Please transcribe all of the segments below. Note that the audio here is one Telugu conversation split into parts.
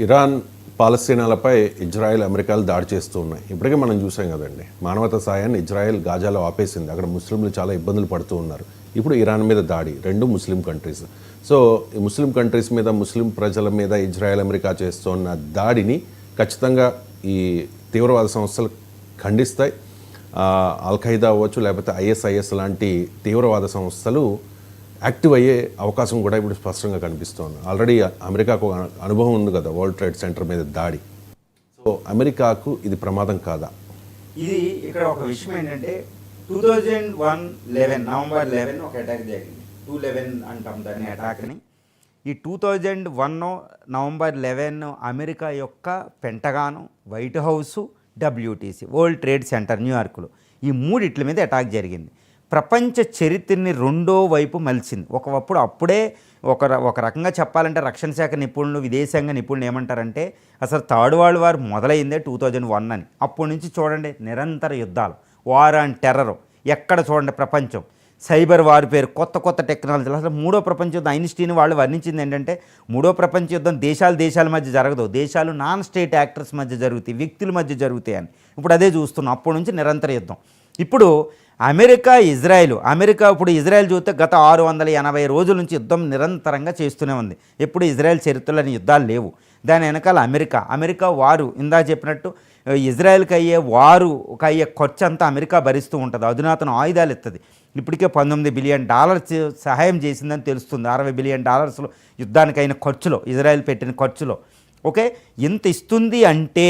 ఇరాన్ పాలస్తీనాలపై ఇజ్రాయెల్ అమెరికాలు దాడి చేస్తూ ఉన్నాయి. ఇప్పటికే మనం చూసాం కదండి, మానవతా సాయాన్ని ఇజ్రాయెల్ గాజాలో ఆపేసింది. అక్కడ ముస్లింలు చాలా ఇబ్బందులు పడుతూ ఉన్నారు. ఇప్పుడు ఇరాన్ మీద దాడి, రెండు ముస్లిం కంట్రీస్. సో ఈ ముస్లిం కంట్రీస్ మీద, ముస్లిం ప్రజల మీద ఇజ్రాయెల్ అమెరికా చేస్తున్న దాడిని ఖచ్చితంగా ఈ తీవ్రవాద సంస్థలు ఖండిస్తాయి. అల్ఖైదా అవ్వచ్చు, లేకపోతే ఐఎస్ఐఎస్ లాంటి తీవ్రవాద సంస్థలు యాక్టివ్ అయ్యే అవకాశం కూడా ఇప్పుడు స్పష్టంగా కనిపిస్తోంది. ఆల్రెడీ అమెరికాకు అనుభవం ఉంది కదా వరల్డ్ ట్రేడ్ సెంటర్ మీద దాడి. సో అమెరికాకు ఇది ప్రమాదం కాదా? ఇది ఇక్కడ ఒక విషయం ఏంటంటే 2011 నవంబర్ 11 ఒక అటాక్ జరిగింది. 211 అంటాం దాన్ని అటాక్ని. ఈ 2001 నవంబర్ 11 అమెరికా యొక్క Pentagon, White House, WTC world trade centre న్యూయార్క్లో ఈ మూడిట్ల మీద అటాక్ జరిగింది. ప్రపంచ చరిత్రని రెండో వైపు మలిచింది. అప్పుడే ఒక రకంగా చెప్పాలంటే రక్షణ శాఖ నిపుణులు, విదేశాంగ నిపుణులు ఏమంటారంటే అసలు థర్డ్ వరల్డ్ వార్ మొదలైందే 2001 అని. అప్పటి నుంచి చూడండి నిరంతర యుద్ధాలు, వార్ అండ్ టెర్రర్, ఎక్కడ చూడండి ప్రపంచం, సైబర్ వార్ఫేర్, కొత్త టెక్నాలజీలు. అసలు మూడో ప్రపంచ యుద్ధం ఐన్స్టీన్ వాళ్ళు వర్ణించింది ఏంటంటే మూడో ప్రపంచ యుద్ధం దేశాల మధ్య జరగదు, దేశాలు నాన్ స్టేట్ యాక్టర్స్ మధ్య జరుగుతాయి, వ్యక్తుల మధ్య జరుగుతాయి అని. ఇప్పుడు అదే చూస్తున్నాం. అప్పటి నుంచి నిరంతర యుద్ధం. ఇప్పుడు అమెరికా ఇప్పుడు ఇజ్రాయెల్ చూస్తే గత 680 రోజుల నుంచి యుద్ధం నిరంతరంగా చేస్తూనే ఉంది. ఎప్పుడు ఇజ్రాయెల్ చరిత్రలో యుద్ధాలు లేవు. దాని వెనకాల అమెరికా వారు ఇందా చెప్పినట్టు ఇజ్రాయెల్కి అయ్యే ఖర్చు అంతా అమెరికా భరిస్తూ ఉంటుంది. అధునాతన ఆయుధాలు ఇస్తుంది. ఇప్పటికే $19 బిలియన్ సహాయం చేసిందని తెలుస్తుంది. $60 బిలియన్ యుద్ధానికైన ఖర్చులో, ఇజ్రాయెల్ పెట్టిన ఖర్చులో. ఓకే, ఇంత ఇస్తుంది అంటే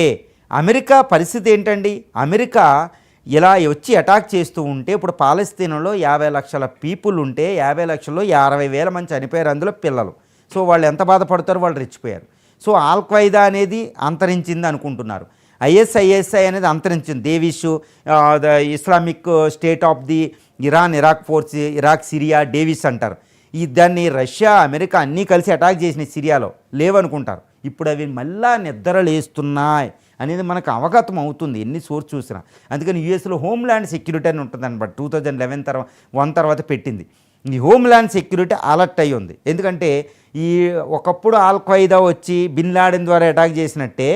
అమెరికా పరిస్థితి ఏంటండి? అమెరికా ఇలా వచ్చి అటాక్ చేస్తూ ఉంటే ఇప్పుడు పాలస్తీనాలో 50 లక్షల పీపుల్ ఉంటే 50 లక్షల్లో 60,000 మంది చనిపోయారు, అందులో పిల్లలు. సో వాళ్ళు ఎంత బాధపడతారో, వాళ్ళు రెచ్చిపోయారు. సో అల్ఖైదా అనేది అంతరించింది అనుకుంటున్నారు. ఐఎస్ఐఎస్ఐ అనేది అంతరించింది. Daesh, the Islamic State of the Iraq force, Iraq, Syria, Daesh అంటారు. దాన్ని రష్యా, అమెరికా అన్నీ కలిసి అటాక్ చేసిన సిరియాలో లేవనుకుంటారు. ఇప్పుడు అవి మళ్ళా నిద్రలేస్తున్నాయి అనేది మనకు అవగతం అవుతుంది ఎన్ని సోర్స్ చూసినా. అందుకని యూఎస్లో హోమ్ల్యాండ్ సెక్యూరిటీ అని ఉంటుంది అనమాట. 2011 తర్వాత పెట్టింది. ఈ హోమ్ల్యాండ్ సెక్యూరిటీ అలర్ట్ అయ్యి ఉంది. ఎందుకంటే ఒకప్పుడు అల్ఖైదా వచ్చి బిన్ లాడెన్ ద్వారా అటాక్ చేసినట్టే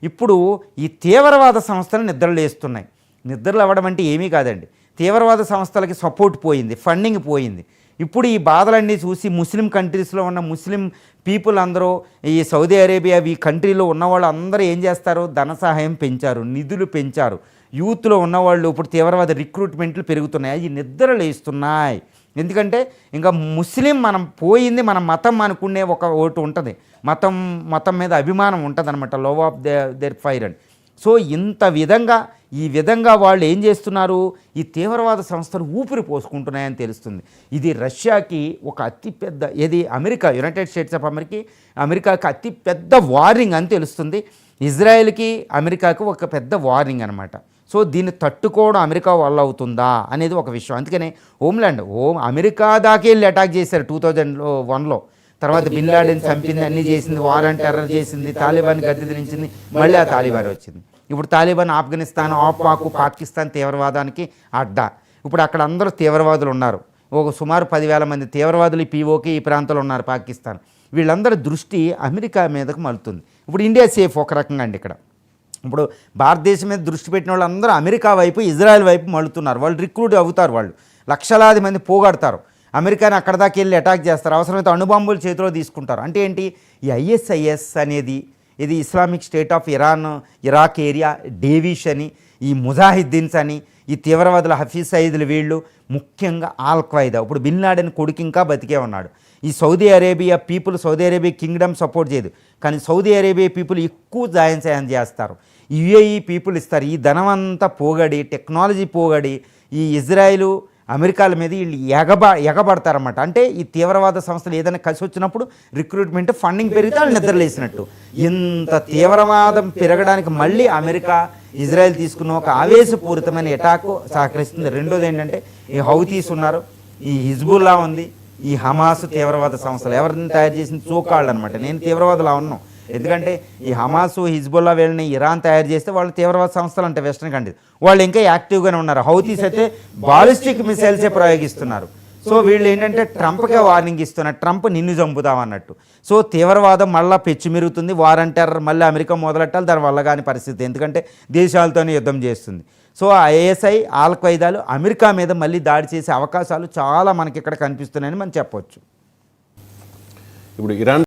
ఇప్పుడు ఈ తీవ్రవాద సంస్థలు నిద్రలేస్తున్నాయి. నిద్రలు అవ్వడం అంటే ఏమీ కాదండి, తీవ్రవాద సంస్థలకి సపోర్ట్ పోయింది, ఫండింగ్ పోయింది. ఇప్పుడు ఈ బాధలన్నీ చూసి ముస్లిం కంట్రీస్లో ఉన్న ముస్లిం పీపుల్ అందరూ, ఈ సౌదీ అరేబియా ఈ కంట్రీలో ఉన్నవాళ్ళు అందరూ ఏం చేస్తారు? ధన సహాయం పెంచారు, నిధులు పెంచారు. యూత్లో ఉన్నవాళ్ళు ఇప్పుడు తీవ్రవాద రిక్రూట్మెంట్లు పెరుగుతున్నాయి. అవి నిద్రలేస్తున్నాయి. ఎందుకంటే ఇంకా ముస్లిం మనం పోయింది, మన మతం అనుకునే ఒకటి ఉంటుంది, మతం మీద అభిమానం ఉంటుంది అనమాట, లవ్ ఆఫ్ దేర్ ఫైర్ అని. సో ఈ విధంగా వాళ్ళు ఏం చేస్తున్నారు? ఈ తీవ్రవాద సంస్థలు ఊపిరి పోసుకుంటున్నాయని తెలుస్తుంది. ఇది రష్యాకి ఒక అతిపెద్ద, యునైటెడ్ స్టేట్స్ ఆఫ్ అమెరికాకి అతిపెద్ద వార్నింగ్ అని తెలుస్తుంది. ఇజ్రాయెల్కి, అమెరికాకి ఒక పెద్ద వార్నింగ్ అనమాట. సో దీన్ని తట్టుకోవడం అమెరికా వల్ల అవుతుందా అనేది ఒక విషయం. అందుకనే అమెరికా దాకా వెళ్ళి అటాక్ చేశారు 2001లో. తర్వాత బిన్ లాడెన్ చంపింది, అన్నీ చేసింది, వార్ అండ్ టెర్రర్ చేసింది, తాలిబాన్ గద్దె దించింది, మళ్ళీ ఆ తాలిబాన్ వచ్చింది. ఇప్పుడు తాలిబాన్ ఆఫ్ఘనిస్తాన్, పాకిస్తాన్ తీవ్రవాదానికి అడ్డా. ఇప్పుడు అక్కడ అందరూ తీవ్రవాదులు ఉన్నారు. సుమారు 10,000 మంది తీవ్రవాదులు ఈ POK ఈ ప్రాంతంలో ఉన్నారు, పాకిస్తాన్. వీళ్ళందరి దృష్టి అమెరికా మీదకు మలుతుంది. ఇప్పుడు ఇండియా సేఫ్ ఒక రకంగా అండి. ఇక్కడ ఇప్పుడు భారతదేశం మీద దృష్టి పెట్టిన వాళ్ళందరూ అమెరికా వైపు, ఇజ్రాయెల్ వైపు మలుతున్నారు. వాళ్ళు రిక్రూట్ అవుతారు, వాళ్ళు లక్షలాది మంది పోగొడతారు, అమెరికాని అక్కడ దాకా వెళ్ళి అటాక్ చేస్తారు, అవసరమైతే అణుబాంబులు చేతిలో తీసుకుంటారు. అంటే ఏంటి? ఈ ISIS అనేది, ఇది Islamic State of Iraq area, Daesh అని, ఈ ముజాహిద్దీన్స్ అని, ఈ తీవ్రవాదుల హఫీజ్ సయీద్లు, వీళ్ళు ముఖ్యంగా అల్ఖైదా. ఇప్పుడు బిన్ లాడెన్ కొడుకు ఇంకా బతికే ఉన్నాడు. ఈ సౌదీ అరేబియా కింగ్డమ్ సపోర్ట్ చేయదు, కానీ సౌదీ అరేబియా పీపుల్ ఎక్కువ సాయం చేస్తారు. UAE పీపుల్ ఇస్తారు. ఈ ధనం అంతా పోగడి, టెక్నాలజీ పోగడి ఈ ఇజ్రాయిలు, అమెరికాల మీద వీళ్ళు ఎగబడతారన్నమాట. అంటే ఈ తీవ్రవాద సంస్థలు ఏదైనా కలిసి వచ్చినప్పుడు రిక్రూట్మెంట్, ఫండింగ్ పెరిగితే వాళ్ళు నిద్రలేసినట్టు. ఇంత తీవ్రవాదం పెరగడానికి మళ్ళీ అమెరికా, ఇజ్రాయెల్ తీసుకున్న ఒక ఆవేశపూరితమైన అటాక్ సహకరిస్తుంది. రెండోది ఏంటంటే ఈ హౌతీస్ ఉన్నారు, ఈ హిజ్బుల్లా ఉంది, ఈ హమాస్ తీవ్రవాద సంస్థలు ఎవరిని తయారు చేసిన చోకాళ్ళు అనమాట. నేను తీవ్రవాదులా ఉన్నాను, ఎందుకంటే ఈ హమాసు, హిజ్బుల్లా వీళ్ళని ఇరాన్ తయారు చేస్తే వాళ్ళు తీవ్రవాద సంస్థలు అంటే వెస్ట్రన్ కంట్రీస్, వాళ్ళు ఇంకా యాక్టివ్గానే ఉన్నారు. హౌతీస్ అయితే బాలిస్టిక్ మిసైల్సే ప్రయోగిస్తున్నారు. సో వీళ్ళు ఏంటంటే ట్రంప్కే వార్నింగ్ ఇస్తున్నారు, ట్రంప్ నిన్ను చంపుతామన్నట్టు. సో తీవ్రవాదం మళ్ళీ పెచ్చిమిరుగుతుంది, వార్ అండ్ టెర్రర్ మళ్ళీ అమెరికా మొదలెట్టాలి, దాని వల్ల కాని పరిస్థితి, ఎందుకంటే దేశాలతోనే యుద్ధం చేస్తుంది. సో ఐఎస్ఐ ఆల్ ఖైదాలు అమెరికా మీద మళ్ళీ దాడి చేసే అవకాశాలు చాలా మనకి ఇక్కడ కనిపిస్తున్నాయని మనం చెప్పొచ్చు. ఇప్పుడు ఇరాన్